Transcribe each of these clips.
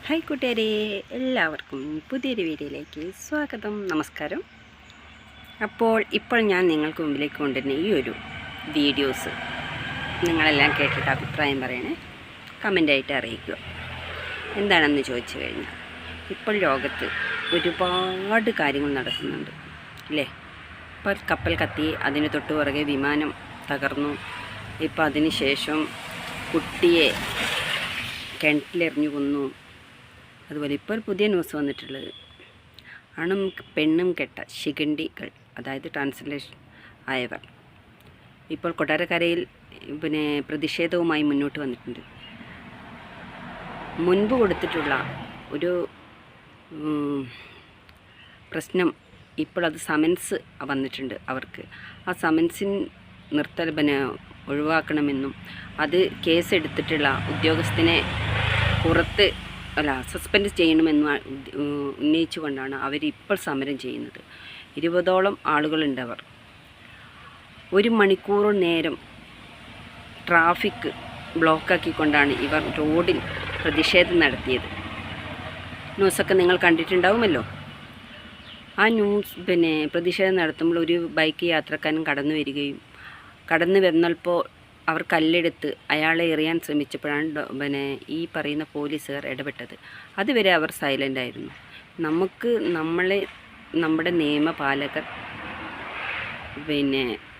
Hi കൂട്ടുകാരെ, എല്ലാവർക്കും പുതിയൊരു വീഡിയോയിലേക്ക് സ്വാഗതം. നമസ്കാരം. ഇപ്പോൾ ഞാൻ നിങ്ങൾക്ക് മുമ്പിലേക്ക് കൊണ്ടുവരുന്ന ഈ ഒരു വീഡിയോസ് നിങ്ങളെല്ലാം കേട്ടിട്ട് അഭിപ്രായം പറയണേ, കമൻ്റായിട്ട് അറിയിക്കുക. എന്താണെന്ന് ചോദിച്ചു കഴിഞ്ഞാൽ, ഇപ്പോൾ ലോകത്ത് ഒരുപാട് കാര്യങ്ങൾ നടക്കുന്നുണ്ട് അല്ലേ? ഇപ്പോൾ കപ്പൽ കത്തി, അതിന് തൊട്ട് പുറകെ വിമാനം തകർന്നു, ഇപ്പോൾ അതിന് ശേഷം കുട്ടിയെ കിണറ്റിലെറിഞ്ഞു കൊന്നു. അതുപോലെ ഇപ്പോൾ പുതിയ ന്യൂസ് വന്നിട്ടുള്ളത്, ആണും പെണ്ണും കെട്ട ശിഖണ്ഡികൾ, അതായത് ട്രാൻസ്ലേഷൻ ആയവർ ഇപ്പോൾ കൊട്ടാരക്കരയിൽ പ്രതിഷേധവുമായി മുന്നോട്ട് വന്നിട്ടുണ്ട്. മുൻപ് കൊടുത്തിട്ടുള്ള ഒരു പ്രശ്നം ഇപ്പോൾ അത് സമൻസ് വന്നിട്ടുണ്ട് അവർക്ക്. ആ സമൻസിൻ ഒഴിവാക്കണമെന്നും അത് കേസെടുത്തിട്ടുള്ള ഉദ്യോഗസ്ഥനെ സസ്പെൻഡ് ചെയ്യണമെന്ന് ഉന്നയിച്ചുകൊണ്ടാണ് അവരിപ്പോൾ സമരം ചെയ്യുന്നത്. 20ഓളം ആളുകളുണ്ടവർ. 1 മണിക്കൂർ നേരം ട്രാഫിക് ബ്ലോക്കാക്കിക്കൊണ്ടാണ് ഇവർ റോഡിൽ പ്രതിഷേധം നടത്തിയത്. ന്യൂസൊക്കെ നിങ്ങൾ കണ്ടിട്ടുണ്ടാവുമല്ലോ. ആ പ്രതിഷേധം നടത്തുമ്പോൾ ഒരു ബൈക്ക് യാത്രക്കാരൻ കടന്നു വന്നപ്പോൾ അവർ കല്ലെടുത്ത് അയാളെ എറിയാൻ ശ്രമിച്ചപ്പോഴാണ് ഈ പറയുന്ന പോലീസുകാർ ഇടപെട്ടത്. അതുവരെ അവർ സൈലൻ്റ് ആയിരുന്നു. നമ്മുടെ നിയമപാലകർ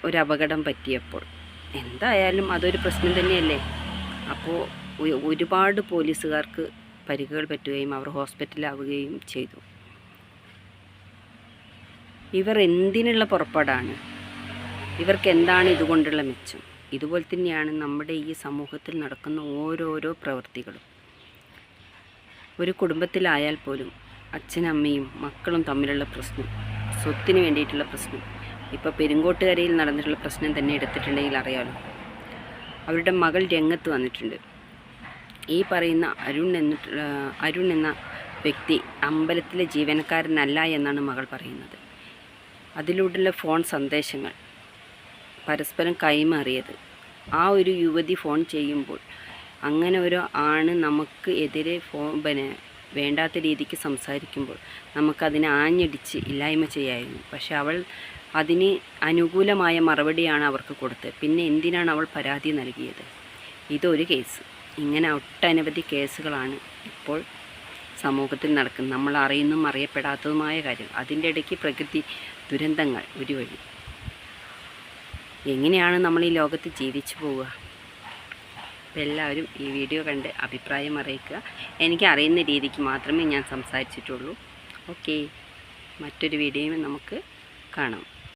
ഒരു അപകടം പറ്റിയപ്പോൾ എന്തായാലും അതൊരു പ്രശ്നം തന്നെയല്ലേ. അപ്പോൾ ഒരുപാട് പോലീസുകാർക്ക് പരിക്കുകൾ പറ്റുകയും അവർ ഹോസ്പിറ്റലാവുകയും ചെയ്തു. ഇവർ എന്തിനുള്ള പുറപ്പാടാണ്? ഇവർക്ക് എന്താണ് ഇതുകൊണ്ടുള്ള മെച്ചം? ഇതുപോലെ തന്നെയാണ് നമ്മുടെ ഈ സമൂഹത്തിൽ നടക്കുന്ന ഓരോരോ പ്രവൃത്തികളും. ഒരു കുടുംബത്തിലായാൽ പോലും അച്ഛനമ്മയും മക്കളും തമ്മിലുള്ള പ്രശ്നം, സ്വത്തിന് വേണ്ടിയിട്ടുള്ള പ്രശ്നം. ഇപ്പോൾ പെരുങ്കോട്ടുകരയിൽ നടന്നിട്ടുള്ള പ്രശ്നം തന്നെ എടുത്തിട്ടുണ്ടെങ്കിൽ അറിയാമല്ലോ. അവരുടെ മകൾ രംഗത്ത് വന്നിട്ടുണ്ട്. ഈ പറയുന്ന അരുൺ എന്ന വ്യക്തി അമ്പലത്തിലെ ജീവനക്കാരനല്ല എന്നാണ് മകൾ പറയുന്നത്. അതിലൂടെയുള്ള ഫോൺ സന്ദേശങ്ങൾ പരസ്പരം കൈമാറിയത്. ആ ഒരു യുവതി ഫോൺ ചെയ്യുമ്പോൾ അങ്ങനെ ഒരു ആണ് നമുക്ക് എതിരെ വേണ്ടാത്ത രീതിക്ക് സംസാരിക്കുമ്പോൾ നമുക്കതിനെ ആഞ്ഞടിച്ച് ഇല്ലായ്മ ചെയ്യായിരുന്നു. പക്ഷെ അവൾ അതിന് അനുകൂലമായ മറുപടിയാണ് അവർക്ക് കൊടുത്തത്. പിന്നെ എന്തിനാണ് അവൾ പരാതി നൽകിയത്? ഇതൊരു കേസ്. ഇങ്ങനെ ഒട്ടനവധി കേസുകളാണ് ഇപ്പോൾ സമൂഹത്തിൽ നടക്കുന്നത്. നമ്മൾ അറിയുന്നതും അറിയപ്പെടാത്തതുമായ കാര്യം. അതിൻ്റെ ഇടയ്ക്ക് പ്രകൃതി ദുരന്തങ്ങൾ ഒരു വഴി. എങ്ങനെയാണ് നമ്മൾ ഈ ലോകത്ത് ജീവിച്ചു പോവുക? എല്ലാവരും ഈ വീഡിയോ കണ്ട് അഭിപ്രായം അറിയിക്കുക. എനിക്ക് അറിയുന്ന രീതിക്ക് മാത്രമേ ഞാൻ സംസാരിച്ചിട്ടുള്ളൂ. ഓക്കെ, മറ്റൊരു വീഡിയോയും നമുക്ക് കാണാം.